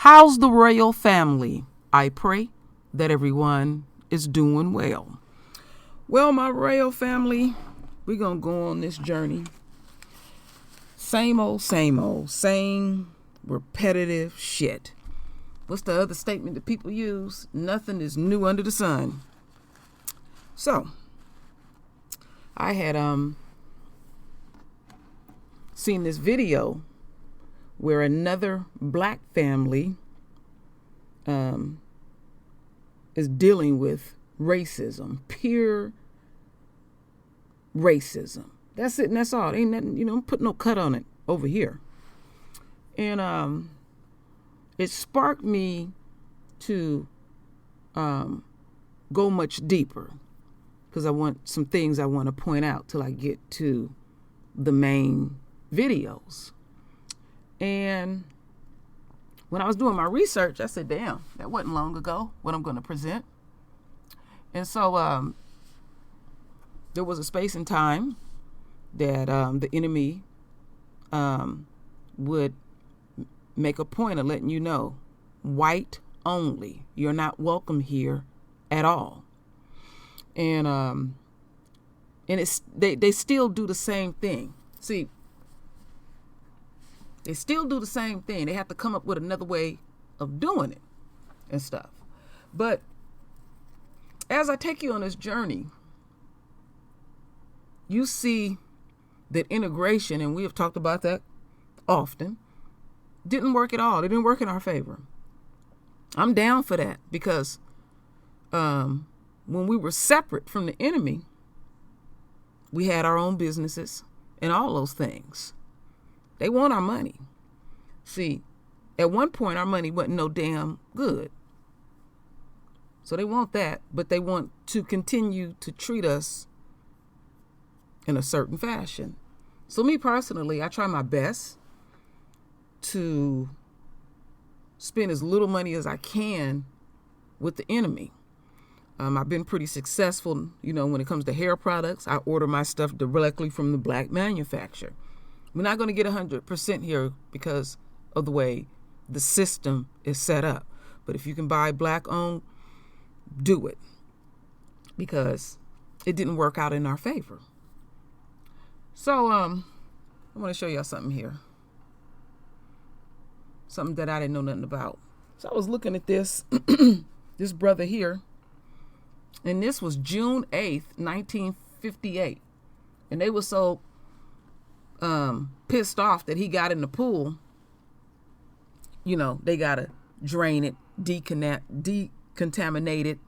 How's the royal family? I pray that everyone is doing well. Well, my royal family, we're going to go on this journey. Same old, same repetitive shit. What's the other statement that people use? Nothing is new under the sun. So, I had seen this video where another black family is dealing with racism, pure racism. That's it and that's all. Ain't nothing, put no cut on it over here. And it sparked me to go much deeper because I want some things I want to point out till I get to the main videos. And when I was doing my research, I said, damn, that wasn't long ago what I'm going to present. And so there was a space and time that the enemy would make a point of letting you know, white only. You're not welcome here at all. And it's they still do the same thing. See, they still do the same thing. They have to come up with another way of doing it and stuff. But as I take you on this journey, you see that integration, and we have talked about that often, didn't work at all. It didn't work in our favor. I'm down for that because when we were separate from the enemy, we had our own businesses and all those things. They want our money. See, at one point, our money wasn't no damn good. So they want that, but they want to continue to treat us in a certain fashion. So me personally, I try my best to spend as little money as I can with the enemy. I've been pretty successful, when it comes to hair products. I order my stuff directly from the black manufacturer. We're not going to get 100% here because of the way the system is set up. But if you can buy black owned, do it. Because it didn't work out in our favor. So I want to show y'all something here. Something that I didn't know nothing about. So I was looking at this, this brother here. And this was June 8th, 1958. And they were so pissed off that he got in the pool. They got to drain it, decontaminate it,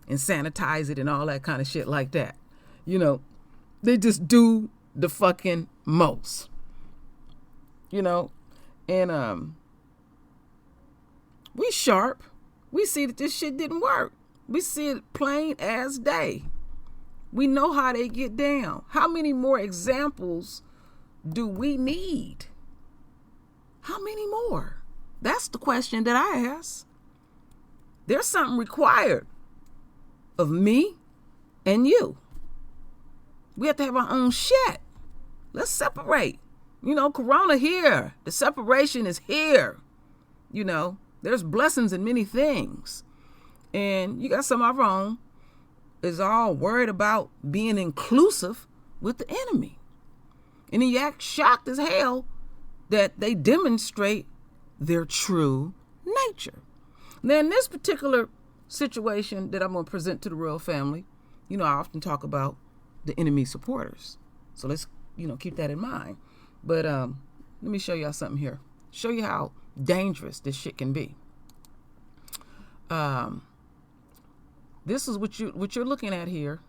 and sanitize it and all that kind of shit like that. They just do the fucking most. And we sharp. We see that this shit didn't work. We see it plain as day. We know how they get down. How many more examples do we need? How many more? That's the question that I ask. There's something required of me and you. We have to have our own shit. Let's separate. Corona here. The separation is here. There's blessings in many things. And you got some of our own is all worried about being inclusive with the enemy. And you act shocked as hell that they demonstrate their true nature. Now, in this particular situation that I'm going to present to the royal family, I often talk about the enemy supporters. So let's, keep that in mind. But let me show y'all something here. Show you how dangerous this shit can be. This is what you're looking at here.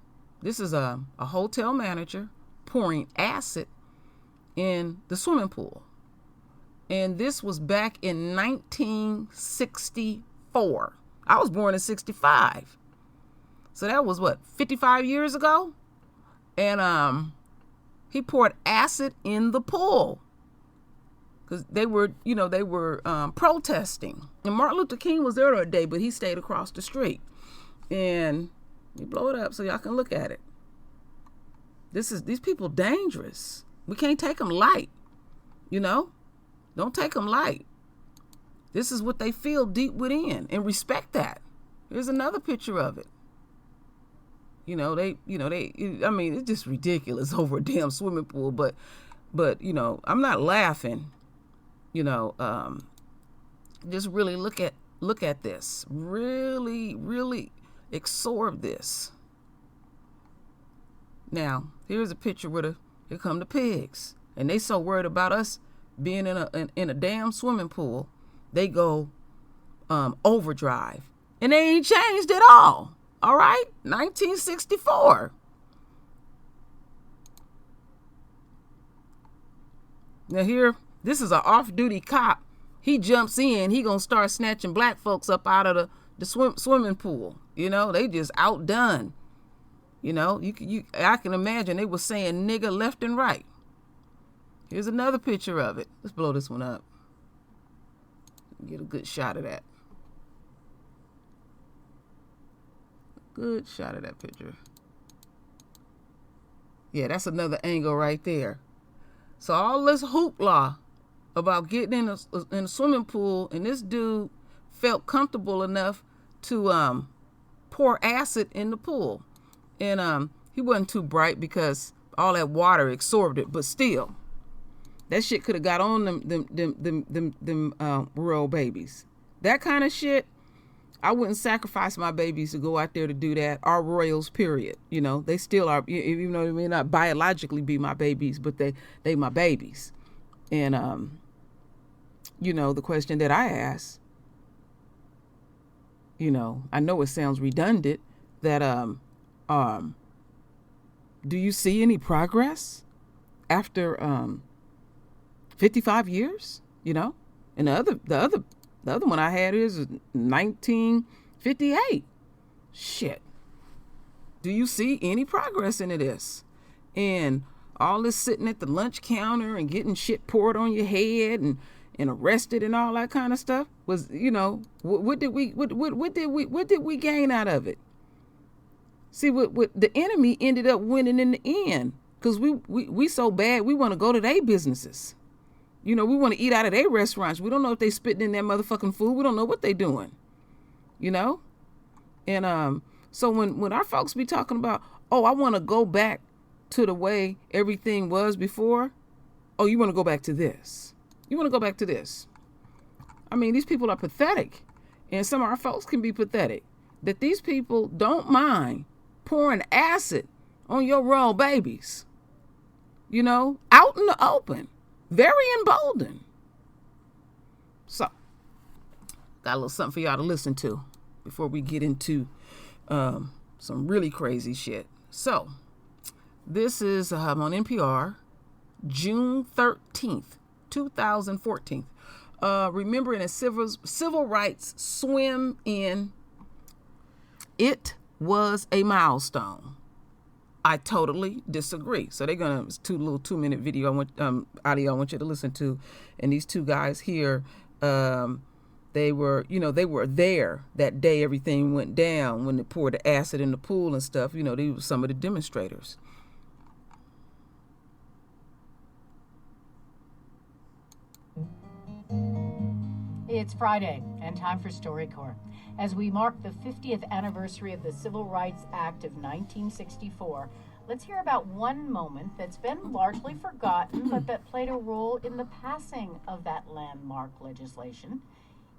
This is a hotel manager pouring acid in the swimming pool. And this was back in 1964. I was born in 65. So that was 55 years ago? And he poured acid in the pool. Because they were protesting. And Martin Luther King was there that day, but he stayed across the street. And you blow it up so y'all can look at it. These people dangerous. We can't take them light. Don't take them light. This is what they feel deep within, and respect that. Here's another picture of it. I mean, it's just ridiculous over a damn swimming pool, but I'm not laughing. Just really look at this. Really, really absorb this. Now, here's a picture where here come the pigs, and they so worried about us being in a damn swimming pool, they go overdrive, and they ain't changed at all. All right, 1964. Now here, this is an off-duty cop. He jumps in. He gonna start snatching black folks up out of the swimming pool. They just outdone. I can imagine they were saying nigga left and right. Here's another picture of it. Let's blow this one up. Get a good shot of that. Good shot of that picture. Yeah, that's another angle right there. So all this hoopla about getting in a swimming pool, and this dude felt comfortable enough to pour acid in the pool. And he wasn't too bright because all that water absorbed it, but still, that shit could have got on them rural babies. That kind of shit, I wouldn't sacrifice my babies to go out there to do that. Our royals, period. They still are, even though they may not biologically be my babies, but they my babies. And the question that I ask, I know it sounds redundant, that do you see any progress after 55 years? And the other one I had is 1958. Shit. Do you see any progress into this? And all this sitting at the lunch counter and getting shit poured on your head and arrested and all that kind of stuff was, what did we gain out of it? See, what the enemy ended up winning in the end, because we so bad we want to go to their businesses. We want to eat out of their restaurants. We don't know if they spitting in their motherfucking food. We don't know what they doing. And so when our folks be talking about, oh, I want to go back to the way everything was before. Oh, you want to go back to this? You want to go back to this? I mean, these people are pathetic, and some of our folks can be pathetic. That these people don't mind pouring acid on your raw babies, out in the open, very emboldened. So, got a little something for y'all to listen to before we get into some really crazy shit. So, this is on NPR, June 13th, 2014. Remembering a civil rights swim in. It was a milestone. I totally disagree. So they're gonna, it's little 2-minute video audio I want you to listen to, and these two guys here, they were there that day everything went down when they poured the acid in the pool and stuff. They were some of the demonstrators. It's Friday and time for StoryCorps. As we mark the 50th anniversary of the Civil Rights Act of 1964, let's hear about one moment that's been largely forgotten, but that played a role in the passing of that landmark legislation.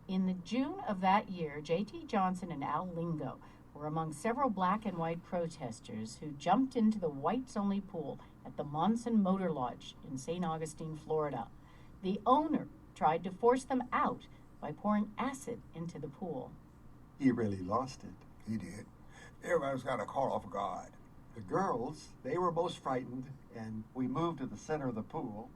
In the June of that year, J.T. Johnson and Al Lingo were among several black and white protesters who jumped into the whites-only pool at the Monson Motor Lodge in St. Augustine, Florida. The owner tried to force them out by pouring acid into the pool. He really lost it. He did. Everybody was kind of caught off guard. The girls, they were most frightened, and we moved to the center of the pool.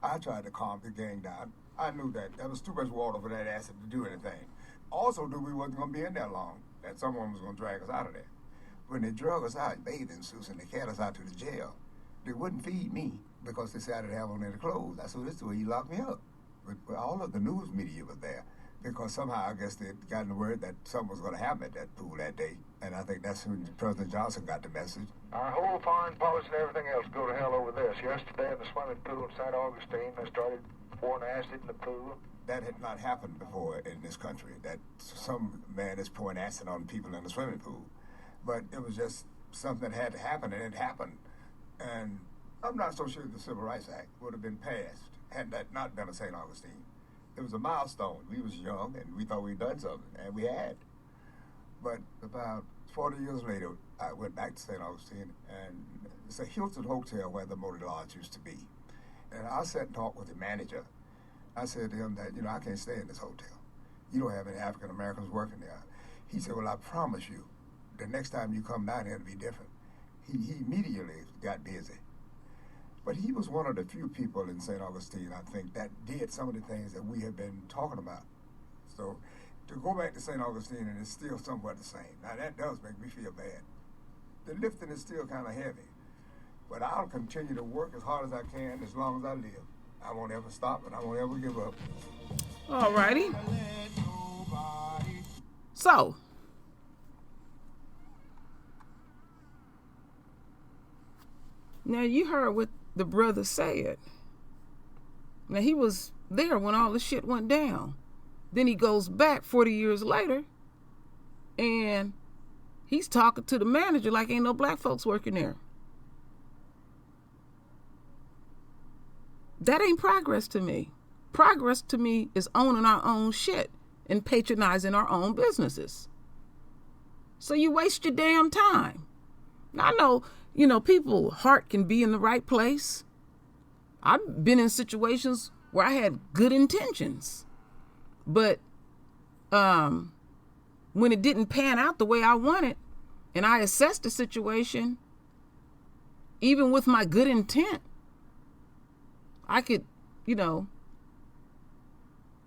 I tried to calm the gang down. I knew that there was too much water for that acid to do anything. Also knew we wasn't going to be in there long, that someone was going to drag us out of there. When they drug us out in bathing suits and they carried us out to the jail, they wouldn't feed me because they said I didn't have on any clothes. I said, this is the way you locked me up. But all of the news media was there, because somehow I guess they'd gotten the word that something was going to happen at that pool that day. And I think that's when President Johnson got the message. Our whole foreign policy and everything else go to hell over this. Yesterday in the swimming pool in St. Augustine, they started pouring acid in the pool. that had not happened before in this country, that some man is pouring acid on people in the swimming pool. But it was just something that had to happen, and it happened. And I'm not so sure the Civil Rights Act would have been passed had that not been a St. Augustine. It was a milestone. We was young, and we thought we'd done something, and we had. But about 40 years later, I went back to St. Augustine, and it's a Hilton Hotel where the Motor Lodge used to be. And I sat and talked with the manager. I said to him that, I can't stay in this hotel. You don't have any African Americans working there. He said, well, I promise you, the next time you come down here, it'll be different. He immediately got busy. But he was one of the few people in St. Augustine, I think, that did some of the things that we have been talking about. So to go back to St. Augustine and it's still somewhat the same. Now that does make me feel bad. The lifting is still kind of heavy. But I'll continue to work as hard as I can as long as I live. I won't ever stop and I won't ever give up. All righty. So, now you heard what the brother said. Now he was there when all the shit went down. Then he goes back 40 years later and he's talking to the manager like ain't no black folks working there. That ain't progress to me. Progress to me is owning our own shit and patronizing our own businesses. So you waste your damn time. Now, I know, people's heart can be in the right place. I've been in situations where I had good intentions. But when it didn't pan out the way I wanted, and I assessed the situation, even with my good intent, I could, I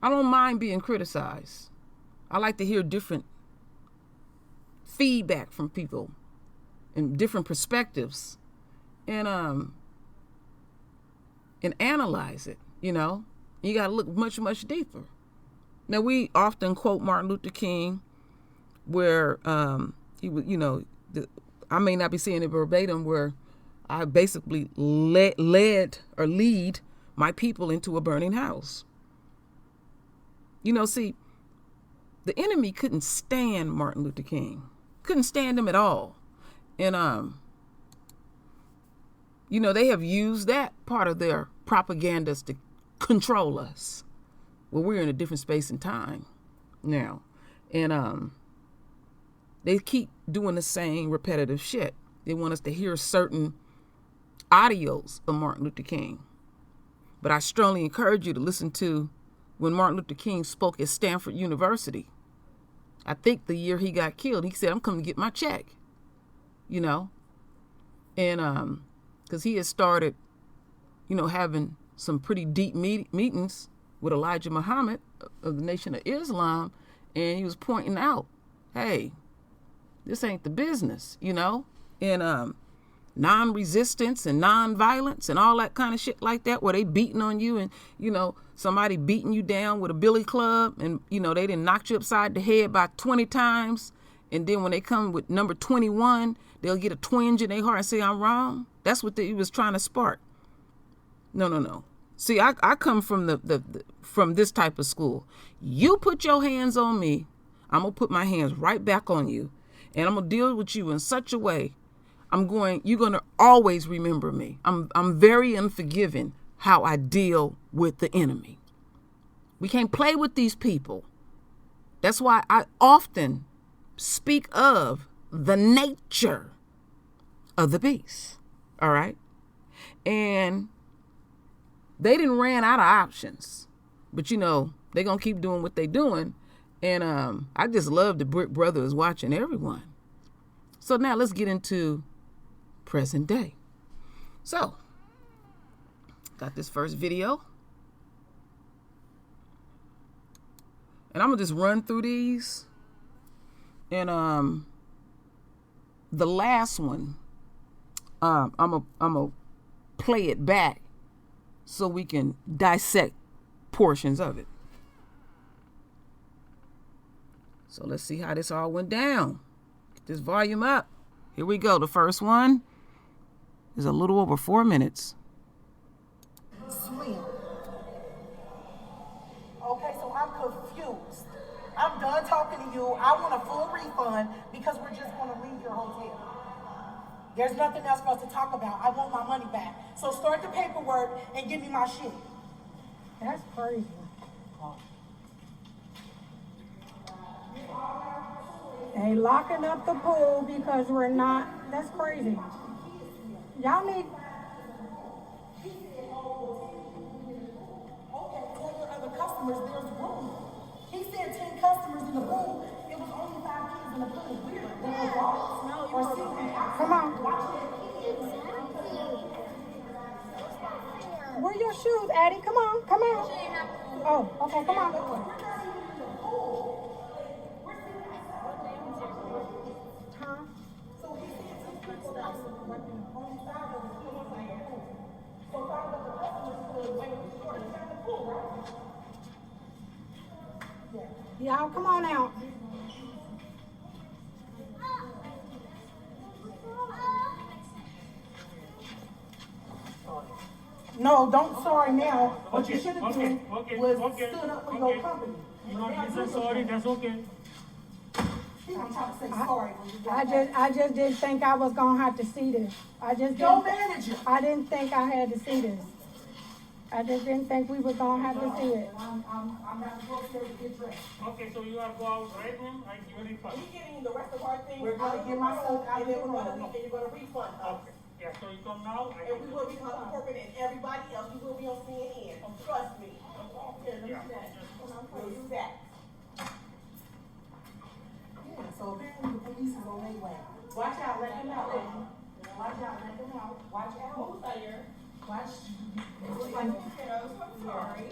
don't mind being criticized. I like to hear different feedback from people and different perspectives and analyze it, You got to look much, much deeper. Now, we often quote Martin Luther King where he would, I may not be saying it verbatim, where I basically lead my people into a burning house. See, the enemy couldn't stand Martin Luther King. Couldn't stand him at all. And, they have used that part of their propagandas to control us. Well, we're in a different space and time now. And they keep doing the same repetitive shit. They want us to hear certain audios of Martin Luther King. But I strongly encourage you to listen to when Martin Luther King spoke at Stanford University. I think the year he got killed, he said, I'm coming to get my check, And because he had started, having some pretty deep meetings with Elijah Muhammad of the Nation of Islam. And he was pointing out, hey, this ain't the business, And non-resistance and non-violence and all that kind of shit like that, where they beating on you and, somebody beating you down with a billy club and, they done knocked you upside the head by 20 times. And then when they come with number 21, they'll get a twinge in their heart and say, I'm wrong. That's what he was trying to spark. No. See, I come from from this type of school. You put your hands on me, I'm going to put my hands right back on you. And I'm going to deal with you in such a way, you're going to always remember me. I'm very unforgiving how I deal with the enemy. We can't play with these people. That's why I often speak of the nature of the beast. All right. And they didn't ran out of options, but they're going to keep doing what they're doing. And I just love the Brick Brothers watching everyone. So now let's get into present day. So, got this first video. And I'm going to just run through these. And the last one, I'm going to play it back so we can dissect portions of it. So let's see how this all went down. Get this volume up. Here we go. The first one is a little over 4 minutes. Swim. Okay, I'm done talking to you. I want a full refund because we're just going to leave your hotel. There's nothing else for us to talk about. I want my money back. So start the paperwork and give me my shit. That's crazy. They locking up the pool because we're not. That's crazy. Y'all need. Okay, tell your other customers there's room. He said 10 customers in the pool. It was only 5 kids in the pool. Weird. There were adults. No, or sitting outside. Come on. Watching their kids. Where are your shoes, Addie? Come on. Come on. Oh, okay. Come on. Huh? So he said 10 people outside. Only 5 of the kids were in the pool. So 5 of the customers could wait before they got in the pool, right? Y'all, come on out. No, don't sorry now. What you should have okay, done okay, was okay, stood up for okay. your company. You not listen sorry, that's okay. He gonna try to say sorry when you I just didn't think I was gonna have to see this. Your manager. I didn't think I had to see this. I just didn't think we were gonna have to see it. I'm not supposed to get dressed. Okay, so you are go out right now, I give you refund. We getting the rest of our things. We're gonna get my stuff out of the room and you're gonna refund us. Okay, yeah, so you come now, I And we will be on corporate and everybody else, we will be on CNN. Trust me. Here, let me see that. We'll do that. Yeah, so apparently the police is on their way. Watch out, let them out, lady. Watch out, let them out. Watch out. Who's there? Watch. I'm sorry.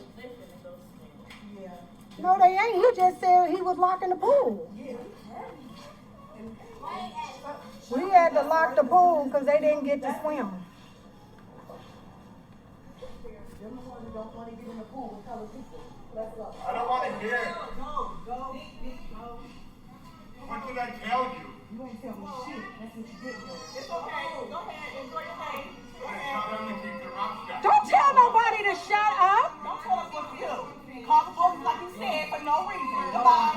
Yeah. No, they ain't. He just said he was locking the pool. Yeah. We had to lock the pool because they didn't get to swim. Them the ones that don't want to get in the pool with colored people. Let's go. I don't want to hear it. Go. What did I tell you? You ain't tell me shit. That's what you did. It's okay. Go ahead. Enjoy your day. Go ahead. Tell them to keep their mouth shut. Don't tell nobody to shut up. Don't tell us what to do. Call the police like you said for no reason. Goodbye.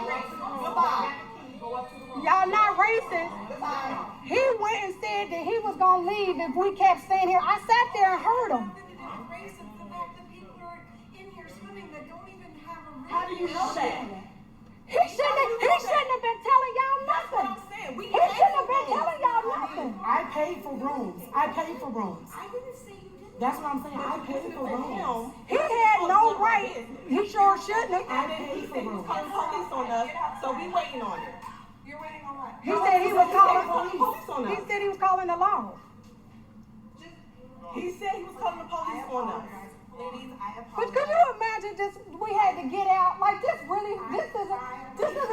Goodbye. Y'all not racist. Goodbye. He went and said that he was gonna leave if we kept staying here. I sat there and heard him. How do you know that? He shouldn't have been telling y'all That's what nothing. I'm saying. We He shouldn't have been telling y'all nothing. I paid for rooms. I paid for rooms. I didn't say you didn't. That's what I'm saying. I paid for rooms. He had no right. He sure shouldn't have. I paid for rooms. Calling police on us, so we waiting on it. You're waiting on what? He said he was calling police on He us. said he was calling the law. He said he was calling the police on us. Ladies, I But apologize. could you imagine just we had to get out like this? Really, this isn't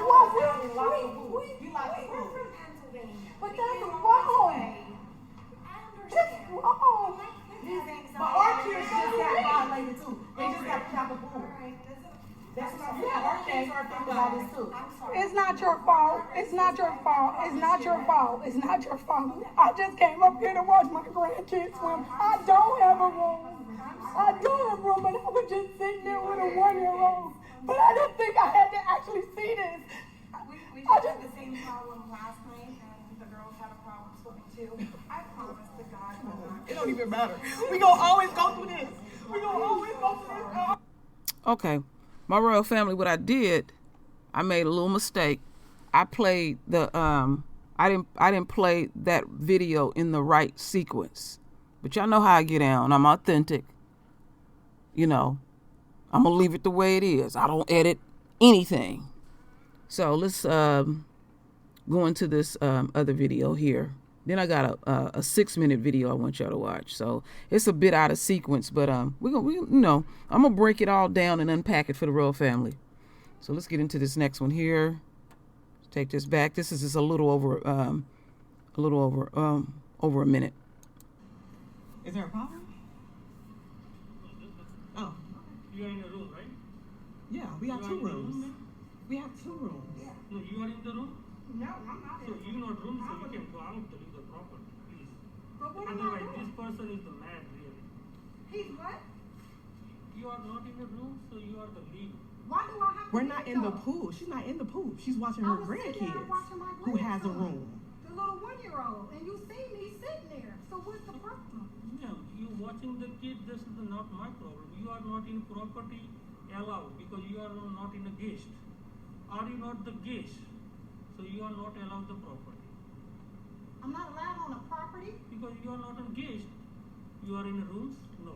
what we. You like the We're pool. from Pennsylvania. But We that's get along wrong. this way. I It's understand. wrong. But our kids just got violated too. They just got put out the pool. Alright, That's what I'm saying. Our kids are thinking about this too. I'm sorry. It's not your fault. It's not your fault. It's not your fault. It's not your fault. I just came up here to watch my grandkids swim. I don't have a room. I don't have a room, but I was just sitting there with a 1-year-old. But I didn't think I had to actually see this. We I just had just- the same problem last night, and the girls had a problem swimming too. I promise to God will not. It don't even matter. We gonna always go through this. We gonna always go through this. Okay, my royal family, what I did, I made a little mistake. I played the I didn't play that video in the right sequence. But y'all know how I get down. I'm authentic. You know, I'm gonna leave it the way it is. I don't edit anything. So let's go into this other video here. Then I got a 6-minute video I want y'all to watch. So it's a bit out of sequence, but I'm gonna break it all down and unpack it for the royal family. So let's get into this next one here. Take this back. This is just a little over a minute. Is there a problem? Oh, You are in a room, right? yeah. We got 2 rooms. We have 2 rooms. No, you are in the room? No, I'm not. So you not room, so you can go out to leave the property, please. But what am I Otherwise, doing? this person is the man, really. He's what? You are not in a room, so you are the lead. Why do I have to We're be not there? in the pool. She's not in the pool. She's watching I her was sitting there grandkids watching my who has a grandson, room. The little 1-year-old, and you see me sitting there. So what's the problem? Yeah, you watching the kid, this is not my problem. You are not in property allowed because you are not in a guest. Are you not the guest? So you are not allowed the property. I'm not allowed on a property. Because you are not a guest. You are in rooms? No.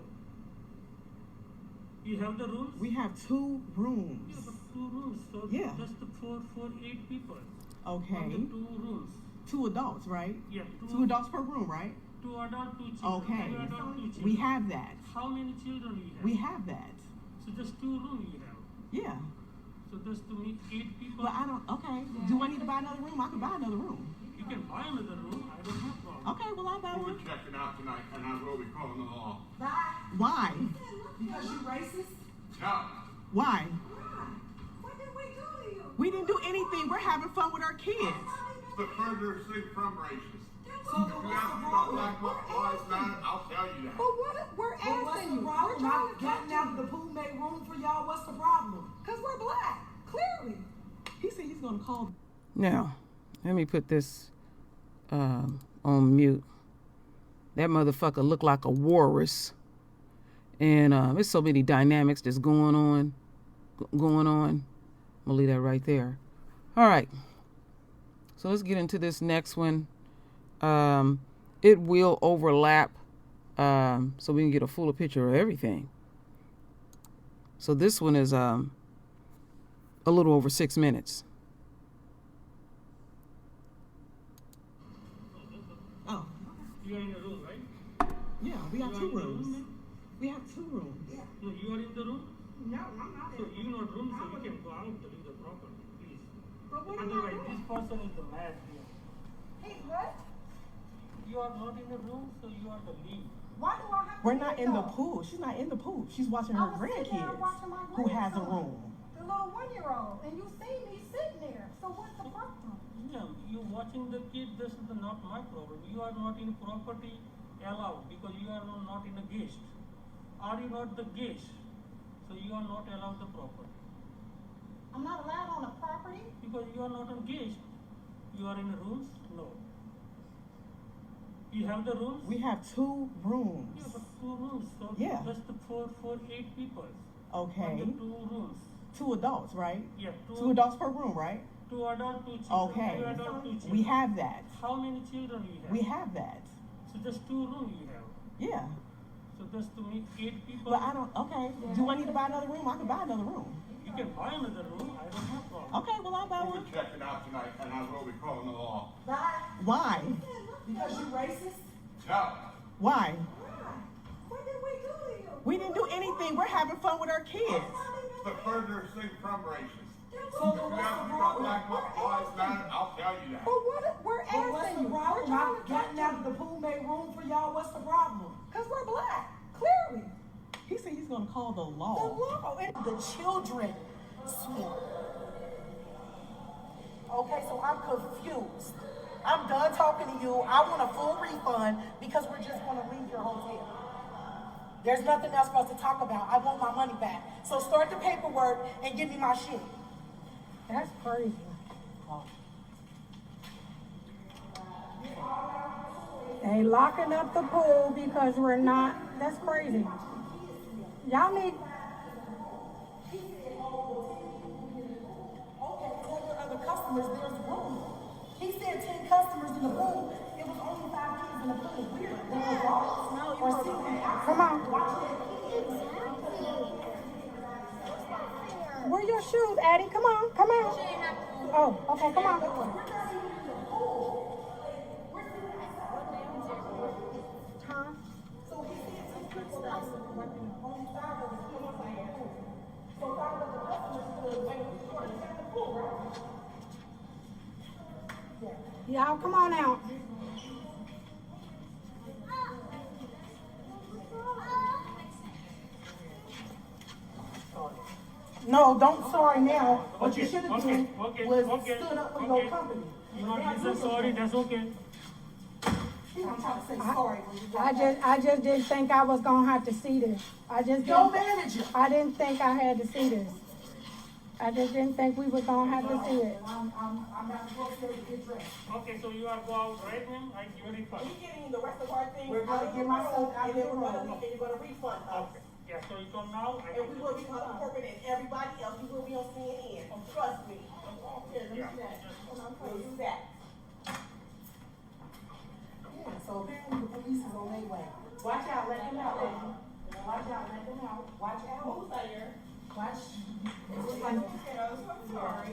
You have the rooms? We have 2 rooms. Yeah, but 2 rooms. So Yeah. just for 8 people. Okay. On the 2 rooms. 2 adults, right? Yeah. 2 adults per room, right? 2 adult, 2 children. Okay. 2 adult, 2 children. We have that. How many children you have? We have that. So just 2 rooms you have. Yeah. So just to meet 8 people. But I don't, okay. Do I need to buy another room? I can buy another room. You can buy another room. I don't have problem. Okay, well, I'll buy We'll one. be checking out tonight, and I will be calling the law. Bye. Why? Because you racist? No. Why? What did we do to you? We didn't do anything. We're having fun with our kids. The furthest thing from racist. So If you don't like what was done, I'll tell you that. But what, we're But what's asking the you. We're problem? trying Not to getting talk out to of the you. pool made room for y'all. What's the problem? Because we're black. Clearly. He said he's going to call. Now, let me put this on mute. That motherfucker looked like a walrus. And there's so many dynamics that's going on. I'm going to leave that right there. All right. So let's get into this next one. It will overlap so we can get a fuller picture of everything. So this one is a little over 6 minutes. Oh, You are in a room, right? yeah, we have You are 2 in the rooms. room? We have 2 rooms. No, you are in the room? No, I'm not. So you not room, so you can go out to leave the property, please. But what am I Otherwise, doing? this person is the mad here. He's what? You are not in the room, so you are the lead. Why do I have to We're be not there? in the pool. She's not in the pool. She's watching her I was sitting there grandkids watching my who has a grandson, room. The little 1-year-old, and you see me sitting there. So what's the problem? Yeah, you watching the kid, this is not my problem. You are not in property allowed because you are not in a guest. Are you not the guest? So you are not allowed the property. I'm not allowed on a property. Because you are not a guest. You are in rooms? No. You have the rooms? We have 2 rooms. Yeah, but 2 rooms. So Yeah. just for 8 people. Okay. On the 2 rooms. 2 adults, right? Yeah, 2 adults per room, right? 2 adult, 2 children. Okay. 2 adult, 2 children. We have that. How many children you have? We have that. So just 2 rooms you have. Yeah. So just to meet 8 people. But I don't, okay. Do I need to buy another room? I can buy another room. You can buy another room. I don't have problem. Okay, well, I'll buy We'll one. be checking out tonight, and I will be calling the law. Bye. Why? Because you racist? No. Why? What did we do to you? We didn't do anything. We're having fun with our kids. The furthest thing from racist. So If you don't like what was done, I'll tell you that. But what, we're But what's asking the you. We're problem? trying Not to talk getting to out you. of the pool made room for y'all. What's the problem? Because we're black. Clearly. He said he's going to call the The law. law. And The children swim. Okay, so I'm confused. I'm done talking to you. I want a full refund because we're just going to leave your hotel. There's nothing else for us to talk about. I want my money back. So start the paperwork and give me my shit. That's crazy. They locking up the pool because we're not, that's crazy. Y'all need, Okay, tell your other customers there's room. He said 10 customers in the pool. It was only 5 kids in the pool. Weird. They were adults or sitting outside. come on. Where your shoes, Addie? Come on, come on. Oh, okay, come on. Huh? So he said 10 people only 5 of the kids in the pool. So 5 of the customers could wait for the pool, right? Y'all, come on out. No, don't sorry now. What you should have done was stood up for your company. You not listen sorry, that's okay. He don't try to say sorry when you got I just didn't think I was gonna have to see this. I just Your didn't, manager. I didn't think I had to see this. I just didn't think we were gonna have to see it. I'm not supposed to get dressed. Okay, so you are go out right now. I give a refund. We getting the rest of our things We're out gonna of get the myself room, out and of then the we're gonna room. and you're gonna refund us. Okay. Yeah. So you come now. I And we give will you. be corporate and everybody else. We will be on CNN. Trust me. Here, let me Yeah. see that. We'll do that. Yeah, so apparently the police is on their way. Watch out, let them out, lady. Watch out, let them out. Watch out. Who's there? Watch. I'm sorry.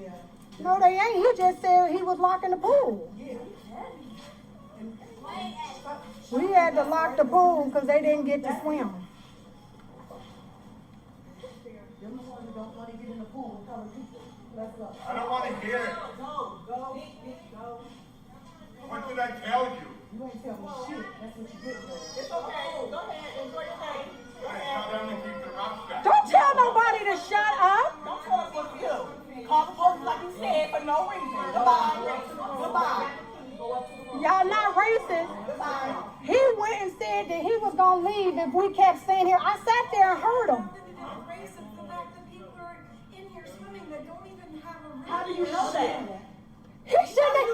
Yeah. No, they ain't. He just said he was locking the pool. Yeah. We had to lock the pool because they didn't get to swim. Them the ones that don't want to get in the pool with colored people. Let's go. I don't want to hear it. Go. What did I tell you? You ain't tell me shit. That's what you did. It's okay. Go ahead. Enjoy your day. Go I ahead. tell them to keep their mouth shut. Don't tell nobody to shut up. Don't tell us what to do. Call the police like you said for no reason. Goodbye. Y'all not racist. Goodbye. He went and said that he was gonna leave if we kept staying here. I sat there and heard him. Racist the fact that people are in here swimming that don't even have a How do you know that? He shouldn't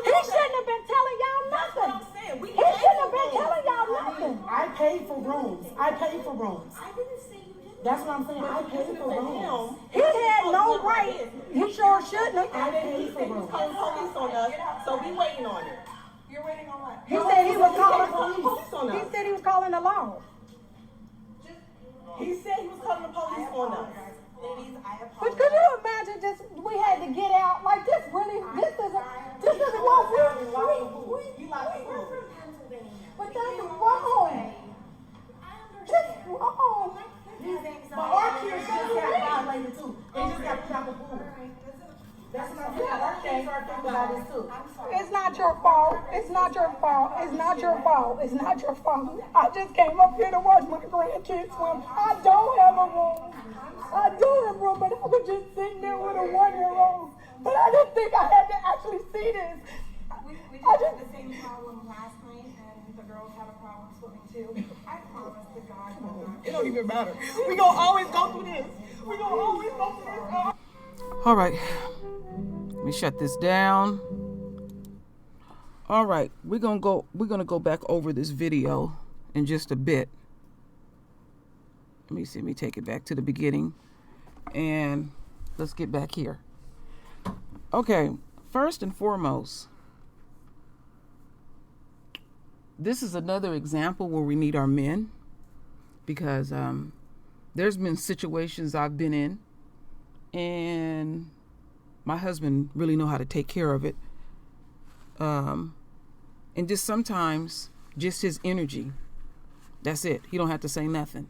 have been telling y'all That's what nothing. I'm saying. We He shouldn't have been telling y'all nothing. I paid for rooms. I paid for rooms. I didn't say you didn't. That's what I'm saying. I paid for rooms. He had no right. He sure shouldn't have. I paid for He's rooms. calling police on us, so we waiting on it. You're waiting on what? He said he was calling police on He us. said he was calling the law. He said he was calling the police on us. Ladies, I But apologize. could you imagine just we had to get out like this? Really, this isn't what we. You like the We're food. from Pennsylvania. But that's wrong. I That's understand. wrong. But our kids just got violated too. They just got put out the pool. That's what I'm saying. Our kids are affected by this too. It's not your fault. It's not your fault. It's not your fault. It's not your fault. I just came up here to watch my grandkids swim. I don't have a room. I do have a room, but I was just sitting there with a 1-year-old. But I didn't think I had to actually see this. We I just had just- the same problem last night, and the girls had a problem swimming too. I promise to God we're not. It don't even matter. We gonna always go through this. We gonna always go through this. All right. Let me shut this down. All right, we're gonna go back over this video in just a bit. Let me take it back to the beginning, and let's get back here. Okay, first and foremost, this is another example where we need our men, because there's been situations I've been in, and my husband really know how to take care of it. And just sometimes, just his energy, that's it. He don't have to say nothing.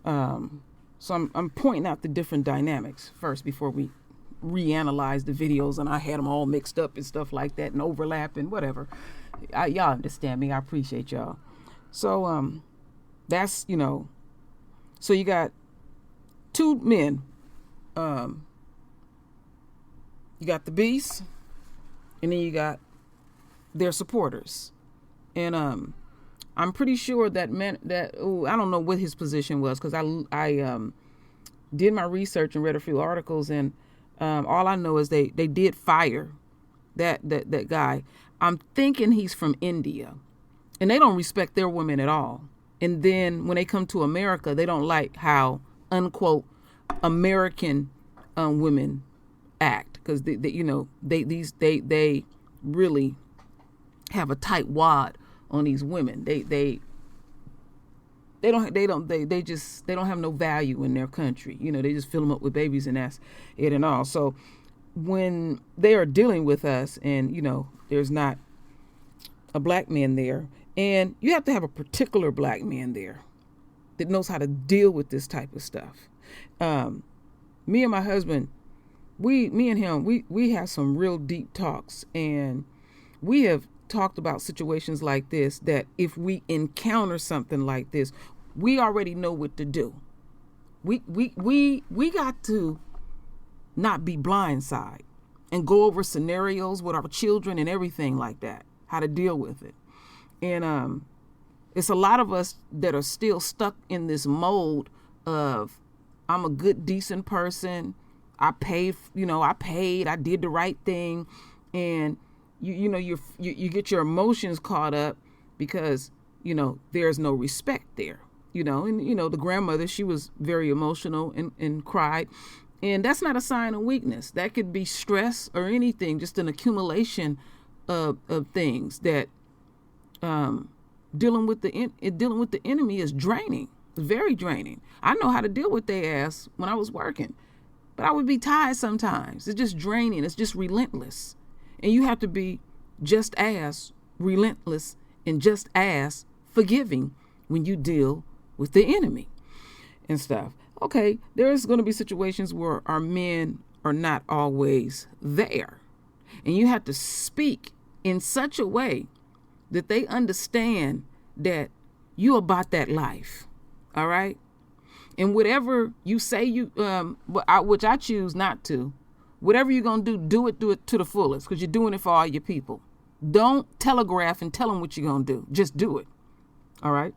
So I'm pointing out the different dynamics first before we reanalyze the videos, and I had them all mixed up and stuff like that and overlap and whatever. Y'all understand me. I appreciate y'all. So that's, so you got two men. You got the beast, and then you got their supporters. And I'm pretty sure that I don't know what his position was, because I did my research and read a few articles, and all I know is they did fire that guy. I'm thinking he's from India, and they don't respect their women at all. And then when they come to America, they don't like how, unquote, American women act, because they really have a tight wad on these women. They don't have no value in their country. They just fill them up with babies, and that's it and all. So when they are dealing with us, and there's not a black man there, and you have to have a particular black man there that knows how to deal with this type of stuff. Me and my husband, me and him, we have some real deep talks, and we have talked about situations like this, that if we encounter something like this, we already know what to do. We got to not be blindsided and go over scenarios with our children and everything like that, how to deal with it. And it's a lot of us that are still stuck in this mode of I'm a good, decent person. I paid, I did the right thing. And you get your emotions caught up because, there's no respect there, and, the grandmother, she was very emotional and cried. And that's not a sign of weakness. That could be stress or anything, just an accumulation of things that dealing with the enemy is draining. It's very draining. I know how to deal with their ass when I was working, but I would be tired sometimes. It's just draining. It's just relentless. And you have to be just as relentless and just as forgiving when you deal with the enemy and stuff. Okay, there's going to be situations where our men are not always there. And you have to speak in such a way that they understand that you're about that life. All right? And whatever you say which I choose not to, whatever you're going to do it to the fullest, because you're doing it for all your people. Don't telegraph and tell them what you're going to do. Just do it. All right?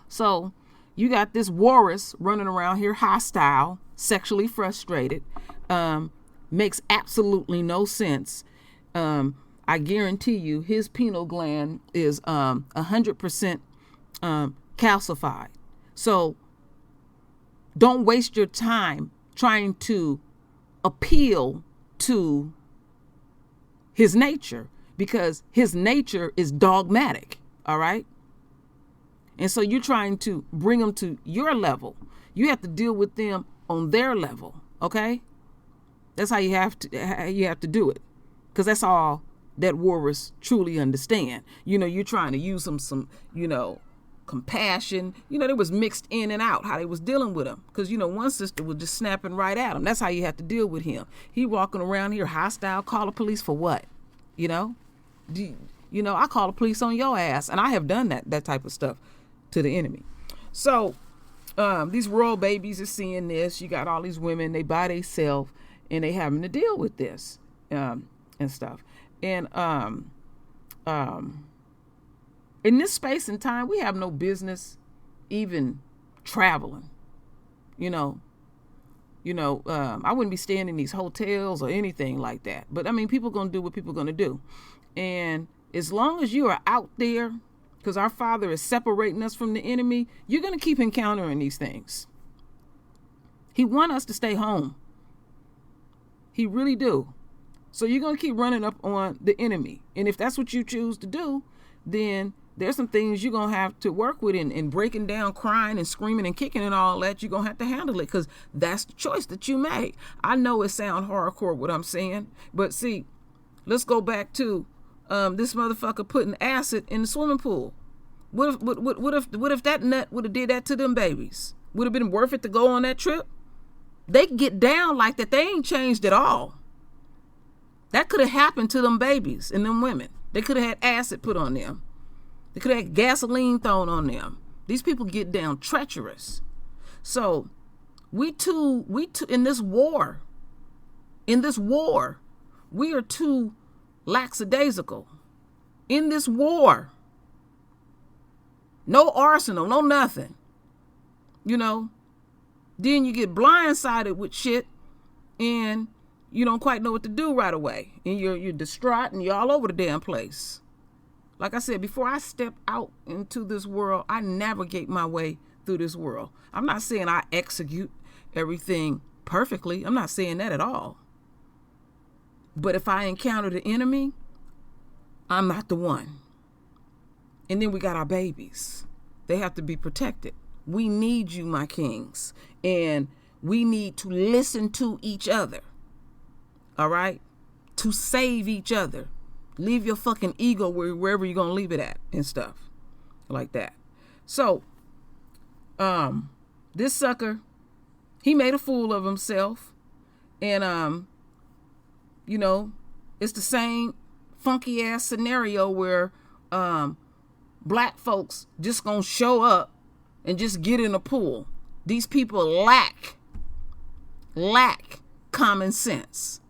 So you got this walrus running around here, hostile, sexually frustrated. Makes absolutely no sense. I guarantee you his pineal gland is 100% calcified. So don't waste your time trying to appeal to his nature, because his nature is dogmatic. All right. And so you're trying to bring them to your level. You have to deal with them on their level. Okay. That's how you have to do it, because that's all that warriors truly understand. You're trying to use some compassion. They was mixed in and out how they was dealing with him, because one sister was just snapping right at him. That's how you have to deal with him. He walking around here hostile. Call the police for what? I call the police on your ass, and I have done that type of stuff to the enemy. So these royal babies are seeing this. You got all these women, they by themselves, and they having to deal with this and stuff. And in this space and time, we have no business even traveling. I wouldn't be staying in these hotels or anything like that. But I mean, people gonna do what people gonna do. And as long as you are out there, because our Father is separating us from the enemy, you're gonna keep encountering these things. He want us to stay home. He really do. So you're going to keep running up on the enemy. And if that's what you choose to do, then there's some things you're going to have to work with and breaking down, crying and screaming and kicking and all that. You're going to have to handle it, because that's the choice that you made. I know it sounds hardcore what I'm saying, but see, let's go back to this motherfucker putting acid in the swimming pool. What if that nut would have did that to them babies? Would have been worth it to go on that trip? They get down like that. They ain't changed at all. That could have happened to them babies and them women. They could have had acid put on them. They could have had gasoline thrown on them. These people get down treacherous. So we too in this war, we are too lackadaisical. In this war, no arsenal, no nothing. Then you get blindsided with shit, and you don't quite know what to do right away. And you're distraught, and you're all over the damn place. Like I said, before I step out into this world, I navigate my way through this world. I'm not saying I execute everything perfectly. I'm not saying that at all. But if I encounter the enemy, I'm not the one. And then we got our babies. They have to be protected. We need you, my kings. And we need to listen to each other. All right? To save each other. Leave your fucking ego wherever you're going to leave it at and stuff like that. So, this sucker, he made a fool of himself. And, it's the same funky ass scenario where black folks just going to show up and just get in a pool. These people lack common sense.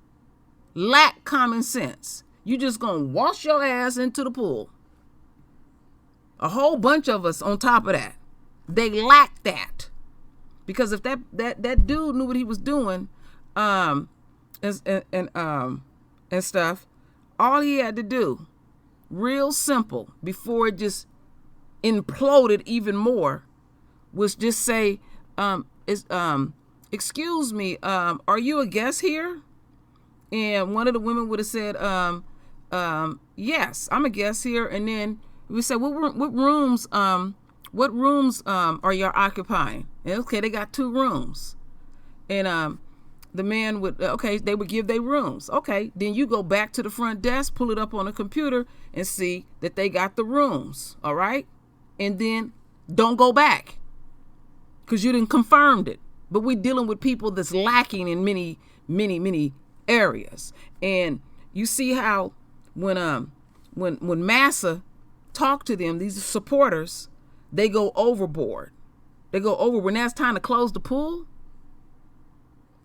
Lack common sense. You just gonna wash your ass into the pool. A whole bunch of us on top of that. They lack that. Because if that dude knew what he was doing, and stuff, all he had to do, real simple, before it just imploded even more, was just say, excuse me, are you a guest here? And one of the women would have said, yes, I'm a guest here. And then we said, what rooms are y'all occupying? And okay, they got 2 rooms. And the man would, they would give their rooms. Okay, then you go back to the front desk, pull it up on a computer, and see that they got the rooms. All right, and then don't go back because you didn't confirmed it. But we're dealing with people that's lacking in many, many, many areas. And you see how when Massa talk to them, these supporters, they go overboard. They go over when that's time to close the pool.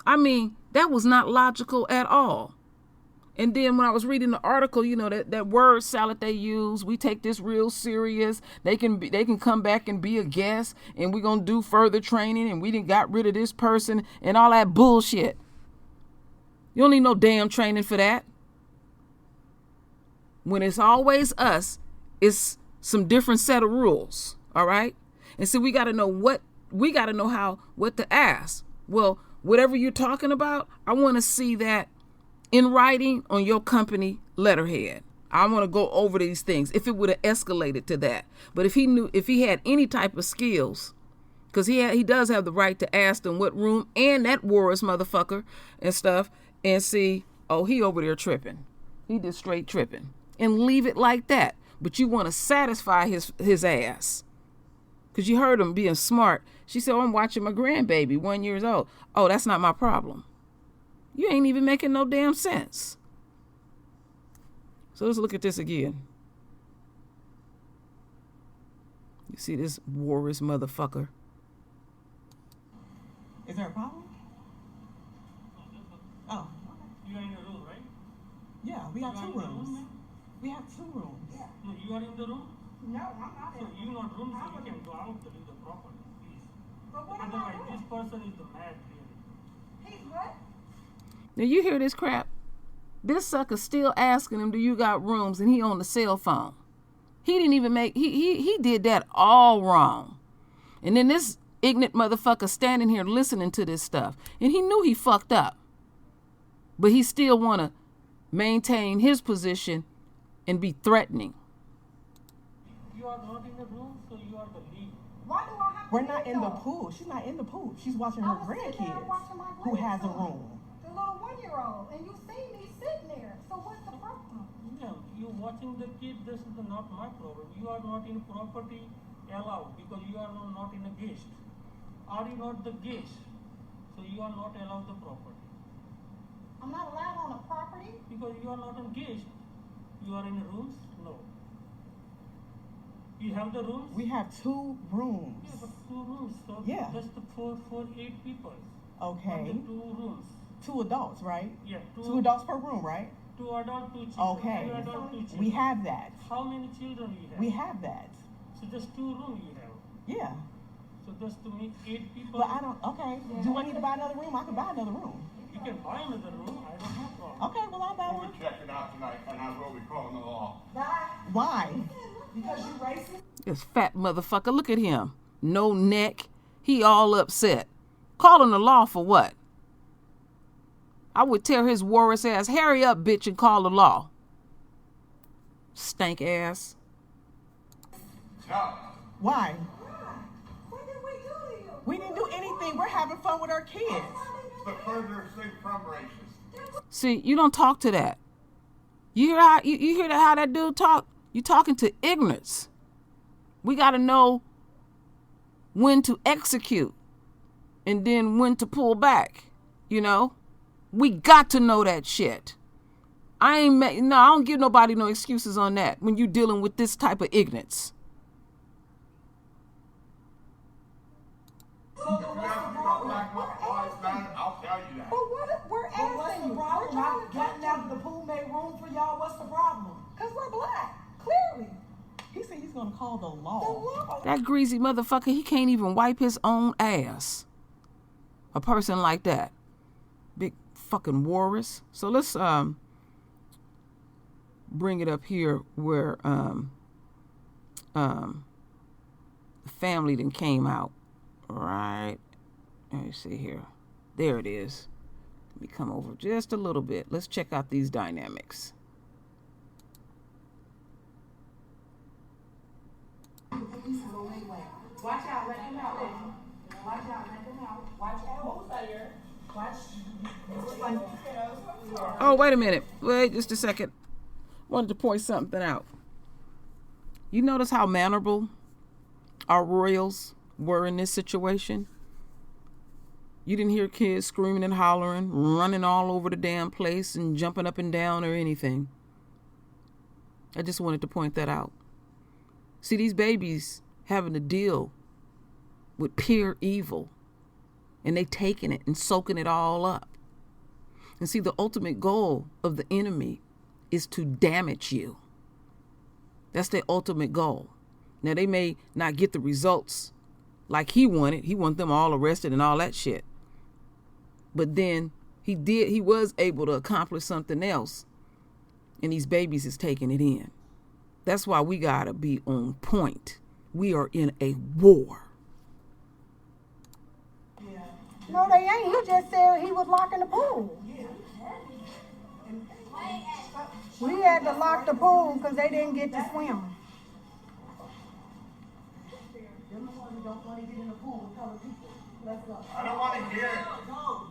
I mean, that was not logical at all. And then when I was reading the article, you know, that word salad they use, we take this real serious. They can come back and be a guest, and we're going to do further training, and we done got rid of this person and all that bullshit. You don't need no damn training for that. When it's always us, it's some different set of rules. All right. And so we got to know what to ask. Well, whatever you're talking about, I want to see that in writing on your company letterhead. I want to go over these things if it would have escalated to that. But if he had any type of skills, because he does have the right to ask them what room, and that Warris motherfucker and stuff, and see, oh, he over there tripping. He just straight tripping. And leave it like that. But you want to satisfy his ass. Because you heard him being smart. She said, oh, I'm watching my grandbaby, 1 year old. Oh, that's not my problem. You ain't even making no damn sense. So let's look at this again. You see this Warris motherfucker. Is there a problem? Oh. You are in a room, right? Yeah, we have 2 rooms. We have 2 rooms. Yeah. No, you are in the room? No, I'm not So you not room, so you can go out to the property, please. But what am I Otherwise, doing? this person is the mad, really. He's what? Now you hear this crap? This sucker still asking him, do you got rooms? And he on the cell phone. He didn't even he did that all wrong. And then this ignorant motherfucker standing here listening to this stuff. And he knew he fucked up. But he still want to maintain his position and be threatening. You are not in the room, so you are the lead. Why do I have to We're do not it, in the though? pool. She's not in the pool. She's watching I her was sitting there grandkids watching my who has a grandson, room. The little 1-year-old, and you see me sitting there. So what's the problem? Yeah, you watching the kid, this is not my problem. You are not in property allowed because you are not in a guest. Are you not the guest? So you are not allowed the property. I'm not allowed on a property? Because you are not a guest. You are in rooms? No. You have the rooms? We have 2 rooms. Yeah, but 2 rooms. So Yeah. just for 8 people. Okay. But the 2 rooms. 2 adults, right? Yeah. 2 adults per room, right? 2 adults, 2 children. Okay. 2 adults, 2 children. We have that. How many children you have? We have that. So just 2 rooms you have. Yeah. So just to make 8 people. But I don't, okay. Do I need to buy another room? I can buy another room. You can buy another room. I don't have problem. Okay, well, I'll buy We'll one. be checking out tonight, and I will be calling the law. Bye. Why? Because you racist? This fat motherfucker, look at him. No neck. He all upset. Calling the law for what? I would tell his Warris ass, hurry up, bitch, and call the law. Stank ass. Tell Why? What did we do to you? We didn't do anything. We're having fun with our kids. the furthest thing from racist. See, you don't talk to that. You hear how you hear that how that dude talk? You talking to ignorance. We got to know when to execute and then when to pull back. You know, we got to know that shit. I don't give nobody no excuses on that when you dealing with this type of ignorance. If you ever talk like my boys, man, I'll tell you that. But what we're asking What's the you, problem? we're trying to Getting talk out of the pool made room for y'all. What's the problem? because we're black, clearly. He said he's going to call the The law. law. That greasy motherfucker, he can't even wipe his own ass. a person like that. Big fucking walrus. So let's bring it up here where the family then came out. Right. Let me see here. There it is. Let me come over just a little bit. Let's check out these dynamics. Watch out, let him out. Watch out, let him out. Watch out. Watch. Oh, wait a minute. Wait just a second. Wanted to point something out. You notice how mannerable our royals were in this situation? You didn't hear kids screaming and hollering, running all over the damn place and jumping up and down or anything. I just wanted to point that out. See, these babies having to deal with pure evil, and they taking it and soaking it all up. And see, the ultimate goal of the enemy is to damage you. That's their ultimate goal. Now, they may not get the results like he wanted. He wanted them all arrested and all that shit. But then he was able to accomplish something else, and these babies is taking it in. That's why we gotta be on point. We are in a war. No, they ain't. He just said he was locking the pool. We had to lock the pool because they didn't get to swim. I don't want to hear it. Go.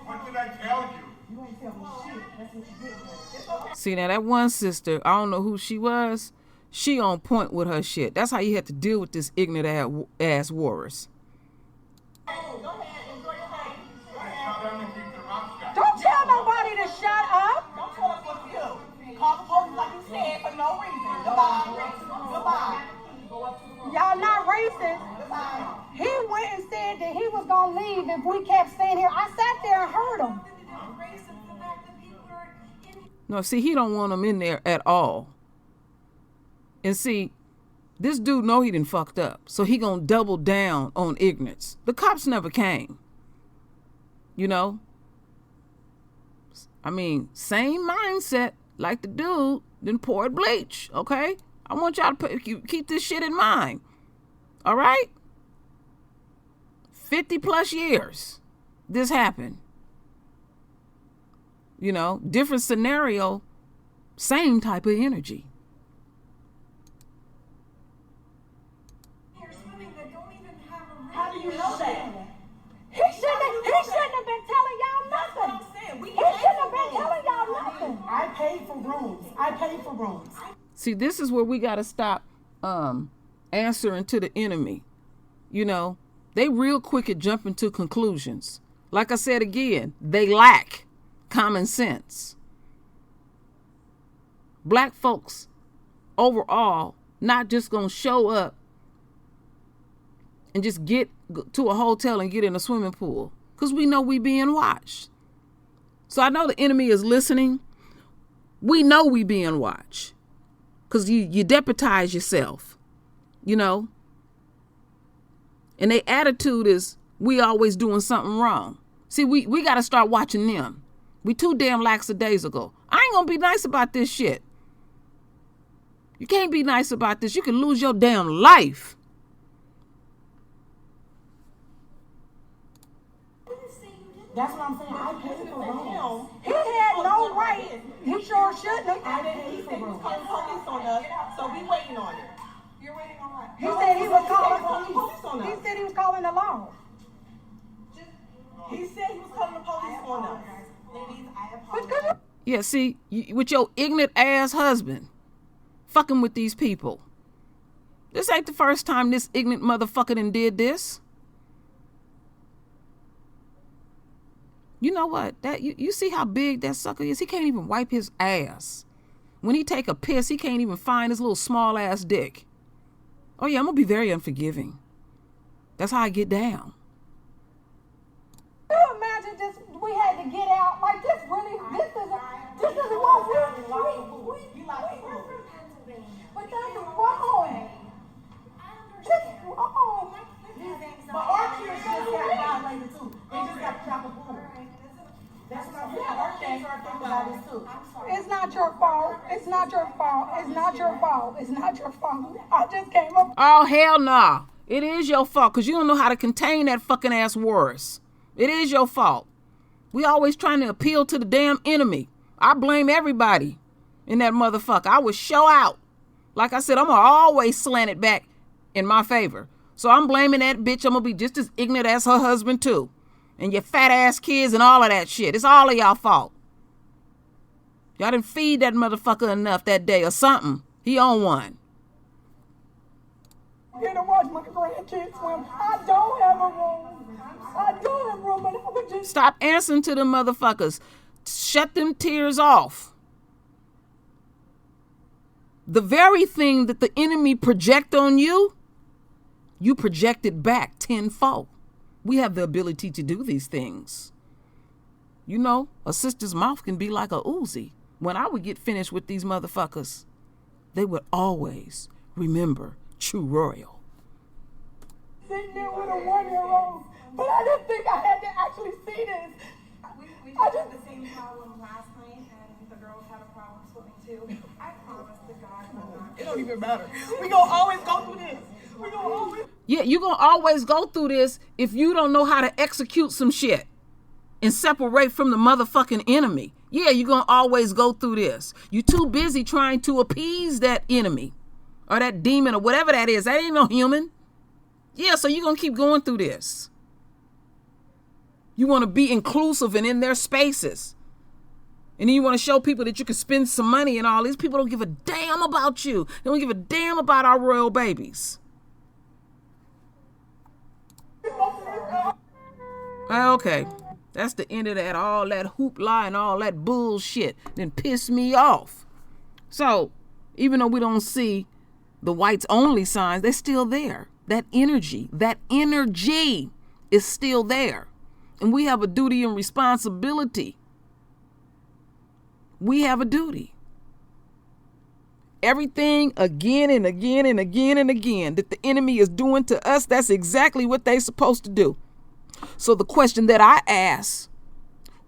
What did I tell you? You ain't tell me shit. That's what you did. See, now that one sister, I don't know who she was. She on point with her shit. That's how you have to deal with this ignorant ass walrus. Don't tell nobody to shut up. Don't tell us what to do. Call the police like you said for no reason. Goodbye. Y'all not racist. He went and said that he was going to leave if we kept staying here. I sat there and heard him. No, see, he don't want them in there at all. And see, this dude know he done fucked up. So he gonna double down on ignorance. The cops never came. You know? I mean, same mindset like the dude then poured bleach, okay? I want y'all to keep this shit in mind. All right? 50 plus years this happened. You know, different scenario, same type of energy. How do you know that? He shouldn't have been telling y'all nothing. He shouldn't have been telling y'all nothing. I paid for rooms. See, this is where we got to stop answering to the enemy. You know, they real quick at jumping to conclusions. Like I said again, they lack common sense. Black folks overall not just gonna show up and just get to a hotel and get in a swimming pool because we know we being watched. So I know the enemy is listening. We know we being watched because you deputize yourself, you know, and their attitude is we always doing something wrong. See, we got to start watching them. We too damn lackadaisical. I ain't gonna be nice about this shit. You can't be nice about this. You can lose your damn life. That's what I'm saying. I paid for rooms. He had no right. He sure shouldn't have. He said he was calling the police on us, so we waiting on it. You're waiting on what? He said he was calling police on He us. said he was calling the law. He said he was calling the police on us. Ladies, I apologize. Yeah, see, with your ignorant ass husband fucking with these people. This ain't the first time this ignorant motherfucker done did this. You know what? That you see how big that sucker is? He can't even wipe his ass. When he take a piss, he can't even find his little small ass dick. Oh yeah, I'm gonna be very unforgiving. That's how I get down. Can you imagine just we had to get out like this? Really, this isn't what we. But that's wrong. That's wrong. But Archie is answer our thing about this too. It's not your fault. It's not your fault. It's not your fault. It's not your fault. I just came up. Oh, hell nah. It is your fault because you don't know how to contain that fucking ass worse. It is your fault. We always trying to appeal to the damn enemy. I blame everybody in that motherfucker. I would show out. Like I said, I'm going to always slant it back in my favor. So I'm blaming that bitch. I'm going to be just as ignorant as her husband too. And your fat ass kids and all of that shit. It's all of y'all fault. Y'all didn't feed that motherfucker enough that day or something. He on one. Here to watch my grandkids swim. I don't have a room. I don't have a room, and I would just Stop answering to them motherfuckers. Shut them tears off. The very thing that the enemy project on you, you project it back tenfold. We have the ability to do these things. You know, a sister's mouth can be like a Uzi. When I would get finished with these motherfuckers, they would always remember True Royal. sitting there with a 1-year-old, but I didn't think I had to actually see this. We I had just the same problem last night, and the girls had a problem swimming too. I promise to God will not. It don't even matter. We gonna always go through this. We gonna always. Yeah, you're going to always go through this if you don't know how to execute some shit and separate from the motherfucking enemy. Yeah, you're going to always go through this. You're too busy trying to appease that enemy or that demon or whatever that is. That ain't no human. Yeah, so you're going to keep going through this. You want to be inclusive and in their spaces. And then you want to show people that you can spend some money and all. These people don't give a damn about you. They don't give a damn about our royal babies. Okay, that's the end of that. All that hoopla and all that bullshit then pissed me off. So, even though we don't see the whites only signs, they're still there. That energy is still there. And we have a duty and responsibility. We have a duty. Everything again and again and again and again that the enemy is doing to us, that's exactly what they're supposed to do. So the question that I ask,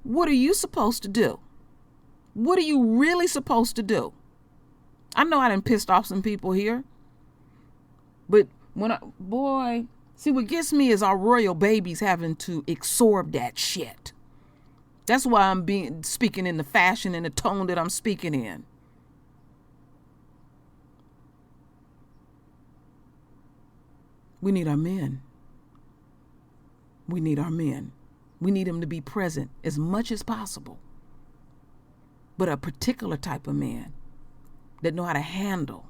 what are you supposed to do? What are you really supposed to do? I know I done pissed off some people here. But see what gets me is our royal babies having to absorb that shit. That's why I'm speaking in the fashion and the tone that I'm speaking in. We need our men. We need our men. We need them to be present as much as possible. But a particular type of man that know how to handle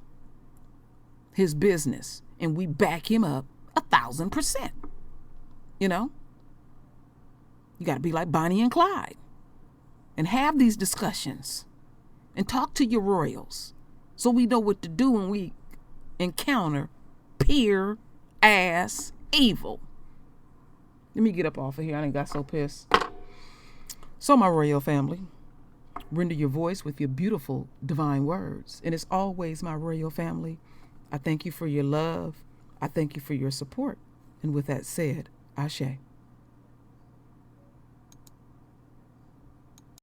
his business, and we back him up 1,000%. You know? You got to be like Bonnie and Clyde and have these discussions and talk to your royals so we know what to do when we encounter pure ass evil. Let me get up off of here. I done got so pissed. So my royal family, render your voice with your beautiful divine words. And it's always my royal family. I thank you for your love. I thank you for your support. And with that said, Ashe.